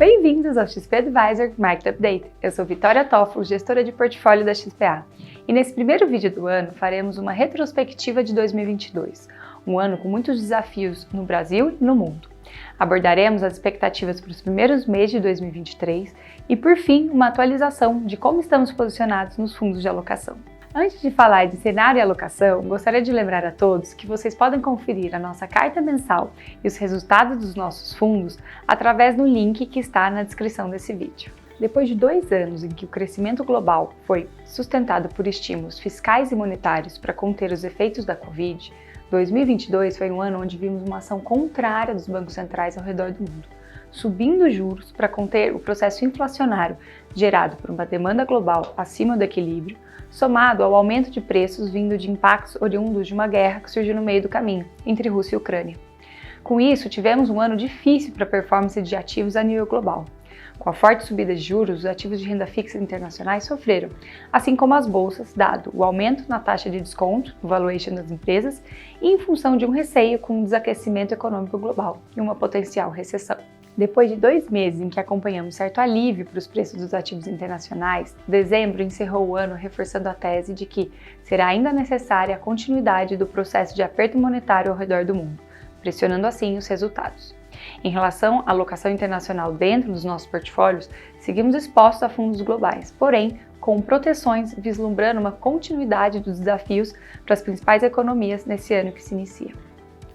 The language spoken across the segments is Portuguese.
Bem-vindos ao XP Advisor Market Update. Eu sou Vitória Toffolo, gestora de portfólio da XPA. E nesse primeiro vídeo do ano faremos uma retrospectiva de 2022, um ano com muitos desafios no Brasil e no mundo. Abordaremos as expectativas para os primeiros meses de 2023 e, por fim, uma atualização de como estamos posicionados nos fundos de alocação. Antes de falar de cenário e alocação, gostaria de lembrar a todos que vocês podem conferir a nossa carta mensal e os resultados dos nossos fundos através do link que está na descrição desse vídeo. Depois de 2 anos em que o crescimento global foi sustentado por estímulos fiscais e monetários para conter os efeitos da Covid, 2022 foi um ano onde vimos uma ação contrária dos bancos centrais ao redor do mundo, subindo juros para conter o processo inflacionário gerado por uma demanda global acima do equilíbrio, somado ao aumento de preços vindo de impactos oriundos de uma guerra que surgiu no meio do caminho entre Rússia e Ucrânia. Com isso, tivemos um ano difícil para a performance de ativos a nível global. Com a forte subida de juros, os ativos de renda fixa internacionais sofreram, assim como as bolsas, dado o aumento na taxa de desconto, o valuation das empresas, e em função de um receio com o desaquecimento econômico global e uma potencial recessão. Depois de 2 meses em que acompanhamos certo alívio para os preços dos ativos internacionais, dezembro encerrou o ano reforçando a tese de que será ainda necessária a continuidade do processo de aperto monetário ao redor do mundo, pressionando assim os resultados. Em relação à alocação internacional dentro dos nossos portfólios, seguimos expostos a fundos globais, porém com proteções vislumbrando uma continuidade dos desafios para as principais economias nesse ano que se inicia.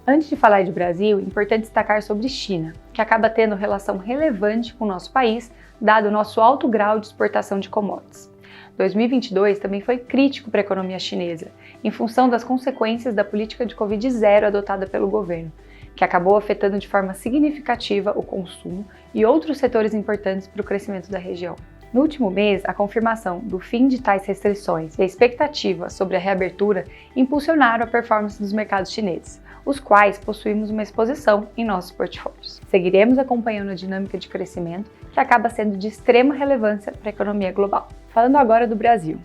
Antes de falar de Brasil, é importante destacar sobre China, que acaba tendo relação relevante com o nosso país, dado o nosso alto grau de exportação de commodities. 2022 também foi crítico para a economia chinesa, em função das consequências da política de Covid-0 adotada pelo governo, que acabou afetando de forma significativa o consumo e outros setores importantes para o crescimento da região. No último mês, a confirmação do fim de tais restrições e a expectativa sobre a reabertura impulsionaram a performance dos mercados chineses, os quais possuímos uma exposição em nossos portfólios. Seguiremos acompanhando a dinâmica de crescimento, que acaba sendo de extrema relevância para a economia global. Falando agora do Brasil.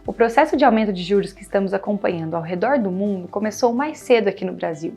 O processo de aumento de juros que estamos acompanhando ao redor do mundo começou mais cedo aqui no Brasil.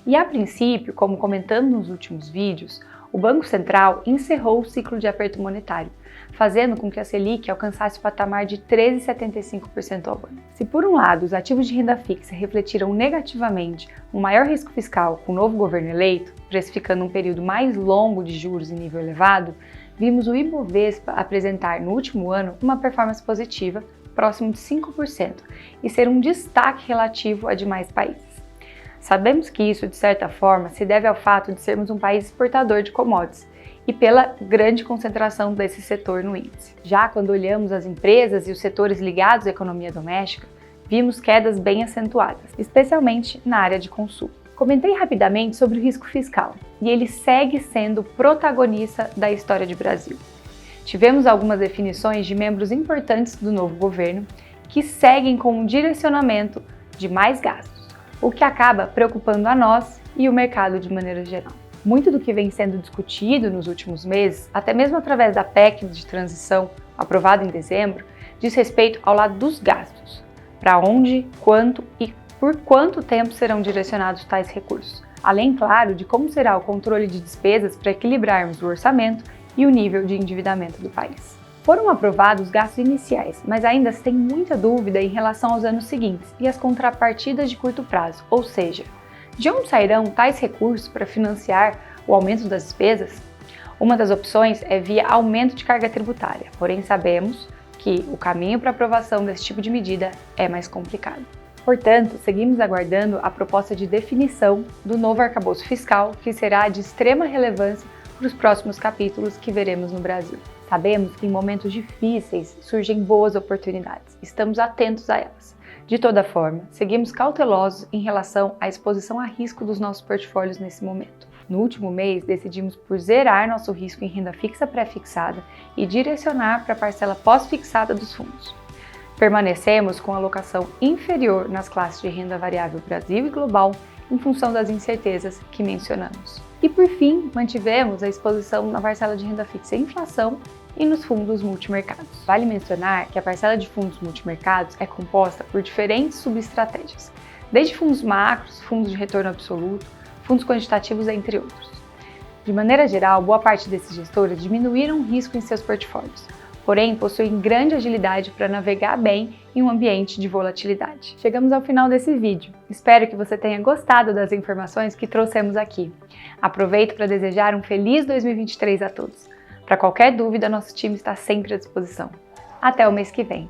E a princípio, como comentando nos últimos vídeos, o Banco Central encerrou o ciclo de aperto monetário, fazendo com que a Selic alcançasse o patamar de 13,75% ao ano. Se por um lado os ativos de renda fixa refletiram negativamente um maior risco fiscal com o novo governo eleito, precificando um período mais longo de juros em nível elevado, vimos o Ibovespa apresentar no último ano uma performance positiva, próximo de 5%, e ser um destaque relativo a demais países. Sabemos que isso, de certa forma, se deve ao fato de sermos um país exportador de commodities e pela grande concentração desse setor no índice. Já quando olhamos as empresas e os setores ligados à economia doméstica, vimos quedas bem acentuadas, especialmente na área de consumo. Comentei rapidamente sobre o risco fiscal, e ele segue sendo protagonista da história do Brasil. Tivemos algumas definições de membros importantes do novo governo que seguem com um direcionamento de mais gastos, o que acaba preocupando a nós e o mercado de maneira geral. Muito do que vem sendo discutido nos últimos meses, até mesmo através da PEC de transição aprovada em dezembro, diz respeito ao lado dos gastos, para onde, quanto e por quanto tempo serão direcionados tais recursos, além, claro, de como será o controle de despesas para equilibrarmos o orçamento e o nível de endividamento do país. Foram aprovados os gastos iniciais, mas ainda se tem muita dúvida em relação aos anos seguintes e as contrapartidas de curto prazo, ou seja, de onde sairão tais recursos para financiar o aumento das despesas? Uma das opções é via aumento de carga tributária, porém sabemos que o caminho para aprovação desse tipo de medida é mais complicado. Portanto, seguimos aguardando a proposta de definição do novo arcabouço fiscal, que será de extrema relevância para os próximos capítulos que veremos no Brasil. Sabemos que em momentos difíceis surgem boas oportunidades, estamos atentos a elas. De toda forma, seguimos cautelosos em relação à exposição a risco dos nossos portfólios nesse momento. No último mês, decidimos por zerar nosso risco em renda fixa pré-fixada e direcionar para a parcela pós-fixada dos fundos. Permanecemos com alocação inferior nas classes de renda variável Brasil e global em função das incertezas que mencionamos. E por fim, mantivemos a exposição na parcela de renda fixa e inflação e nos fundos multimercados. Vale mencionar que a parcela de fundos multimercados é composta por diferentes subestratégias, desde fundos macros, fundos de retorno absoluto, fundos quantitativos, entre outros. De maneira geral, boa parte desses gestores diminuíram o risco em seus portfólios, porém possuem grande agilidade para navegar bem em um ambiente de volatilidade. Chegamos ao final desse vídeo. Espero que você tenha gostado das informações que trouxemos aqui. Aproveito para desejar um feliz 2023 a todos. Para qualquer dúvida, nosso time está sempre à disposição. Até o mês que vem!